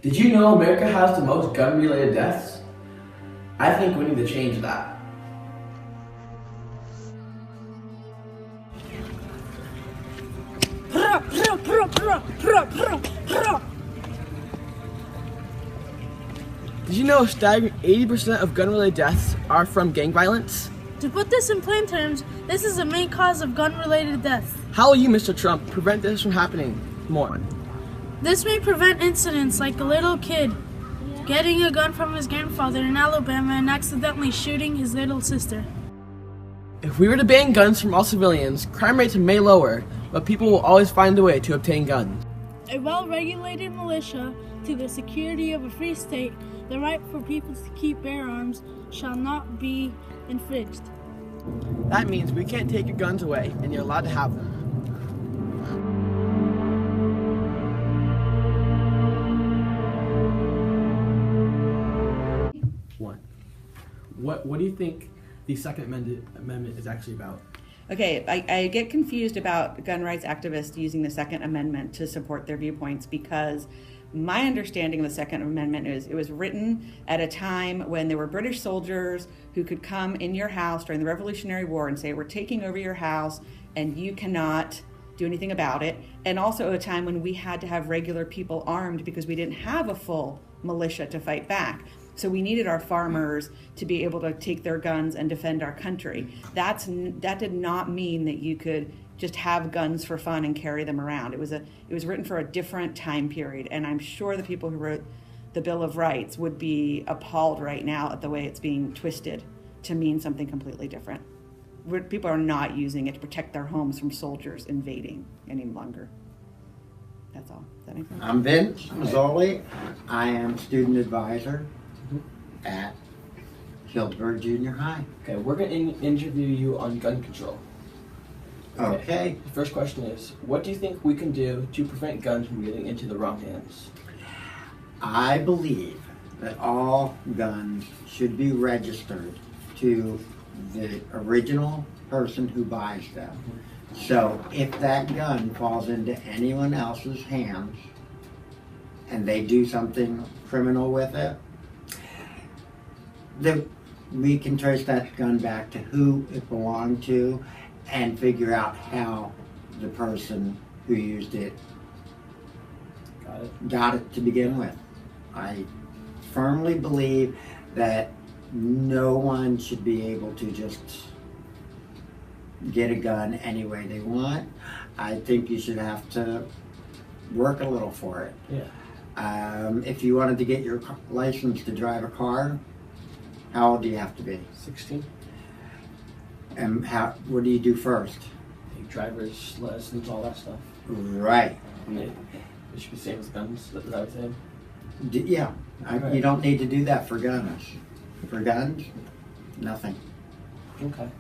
Did you know America has the most gun-related deaths? I think we need to change that. Did you know a staggering 80% of gun-related deaths are from gang violence? To put this in plain terms, this is the main cause of gun-related deaths. How will you, Mr. Trump, prevent this from happening more? This may prevent incidents like a little kid getting a gun from his grandfather in Alabama and accidentally shooting his little sister. If we were to ban guns from all civilians, crime rates may lower, but people will always find a way to obtain guns. A well-regulated militia to the security of a free state, the right for people to keep bear arms shall not be infringed. That means we can't take your guns away, and you're allowed to have them. What do you think the Second Amendment is actually about? Okay, I get confused about gun rights activists using the Second Amendment to support their viewpoints, because my understanding of the Second Amendment is it was written at a time when there were British soldiers who could come in your house during the Revolutionary War and say, we're taking over your house and you cannot do anything about it. And also a time when we had to have regular people armed because we didn't have a full militia to fight back. So we needed our farmers to be able to take their guns and defend our country. That did not mean that you could just have guns for fun and carry them around. It was written for a different time period, and I'm sure the people who wrote the Bill of Rights would be appalled right now at the way it's being twisted to mean something completely different. People are not using it to protect their homes from soldiers invading any longer. That's all. Does that make sense? I'm Vince Mazzoli. I am student advisor at Hillsburg Junior High. Okay, we're going to interview you on gun control. Okay. The first question is, what do you think we can do to prevent guns from getting into the wrong hands? I believe that all guns should be registered to the original person who buys them. So if that gun falls into anyone else's hands and they do something criminal with it, then we can trace that gun back to who it belonged to and figure out how the person who used it got it to begin with. I firmly believe that no one should be able to just get a gun any way they want. I think you should have to work a little for it. Yeah. If you wanted to get your license to drive a car, how old do you have to be? 16. And what do you do first? Take driver's license, all that stuff. Right. And it should be the same as guns, is that what you're saying? Yeah. Right. You don't need to do that for guns. For guns, nothing. Okay.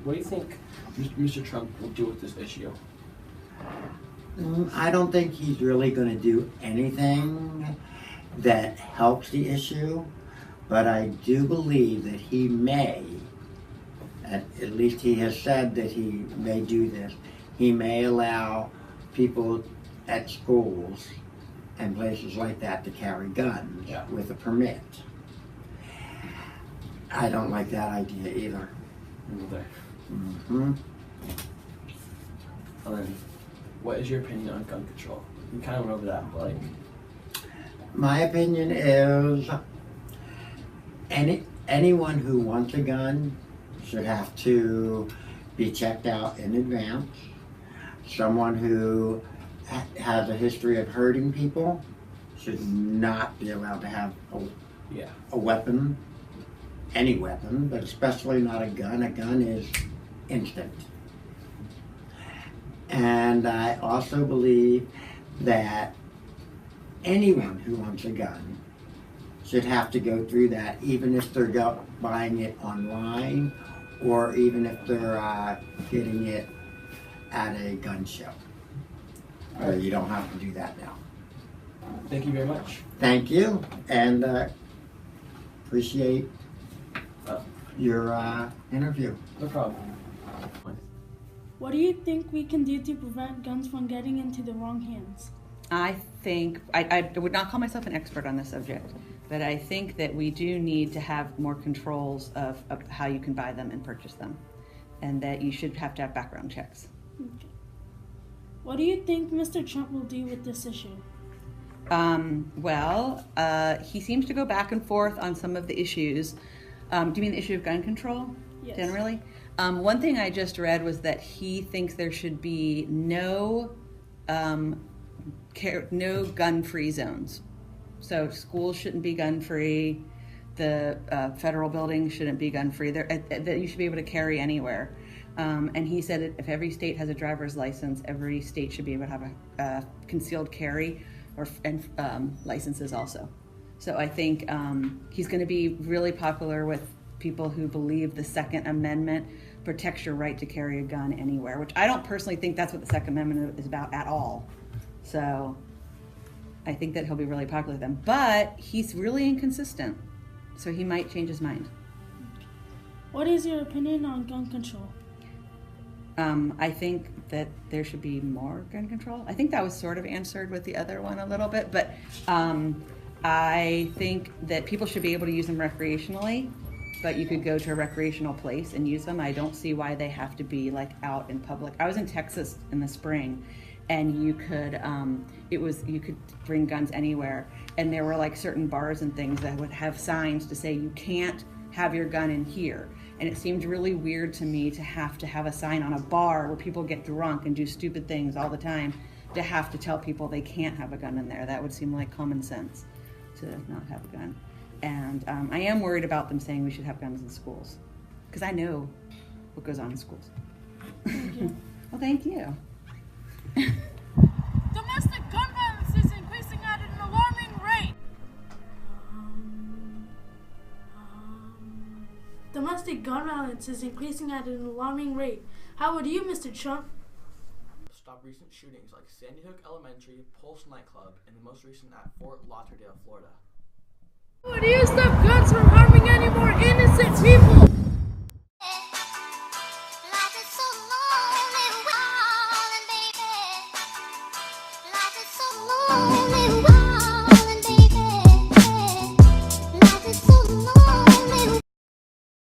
What do you think Mr. Trump will do with this issue? I don't think he's really going to do anything that helps the issue, but I do believe that he may, at least he has said that he may do this, he may allow people at schools and places like that to carry guns with a permit. I don't like that idea either. Neither. Mm-hmm. What is your opinion on gun control? We kind of went over that, but My opinion is anyone who wants a gun should have to be checked out in advance. Someone who has a history of hurting people should not be allowed to have a weapon, any weapon, but especially not a gun. A gun is instinct. And I also believe that anyone who wants a gun should have to go through that, even if they're buying it online or even if they're getting it at a gun show. You don't have to do that now. thank you very much. Thank you, and appreciate your interview. No problem. What do you think we can do to prevent guns from getting into the wrong hands? I think, I would not call myself an expert on this subject, but I think that we do need to have more controls of how you can buy them and purchase them, and that you should have to have background checks. Okay. What do you think Mr. Trump will do with this issue? He seems to go back and forth on some of the issues. Do you mean the issue of gun control? Yes. Generally? One thing I just read was that he thinks there should be no gun-free zones. So schools shouldn't be gun-free. The federal buildings shouldn't be gun-free. That you should be able to carry anywhere. And he said that if every state has a driver's license, every state should be able to have a concealed carry and licenses also. So I think he's going to be really popular with people who believe the Second Amendment protects your right to carry a gun anywhere, which I don't personally think that's what the Second Amendment is about at all. So I think that he'll be really popular with them. But he's really inconsistent, so he might change his mind. What is your opinion on gun control? I think that there should be more gun control. I think that was sort of answered with the other one a little bit, but I think that people should be able to use them recreationally, but you could go to a recreational place and use them. I don't see why they have to be like out in public. I was in Texas in the spring, and you could you could bring guns anywhere, and there were like certain bars and things that would have signs to say you can't have your gun in here. And it seemed really weird to me to have a sign on a bar where people get drunk and do stupid things all the time, to have to tell people they can't have a gun in there. That would seem like common sense to not have a gun. And I am worried about them saying we should have guns in schools, because I know what goes on in schools. Thank you. Well, thank you. Domestic gun violence is increasing at an alarming rate. Domestic gun violence is increasing at an alarming rate. How would you, Mr. Trump? Stop recent shootings like Sandy Hook Elementary, Pulse nightclub, and the most recent at Fort Lauderdale, Florida. How would you stop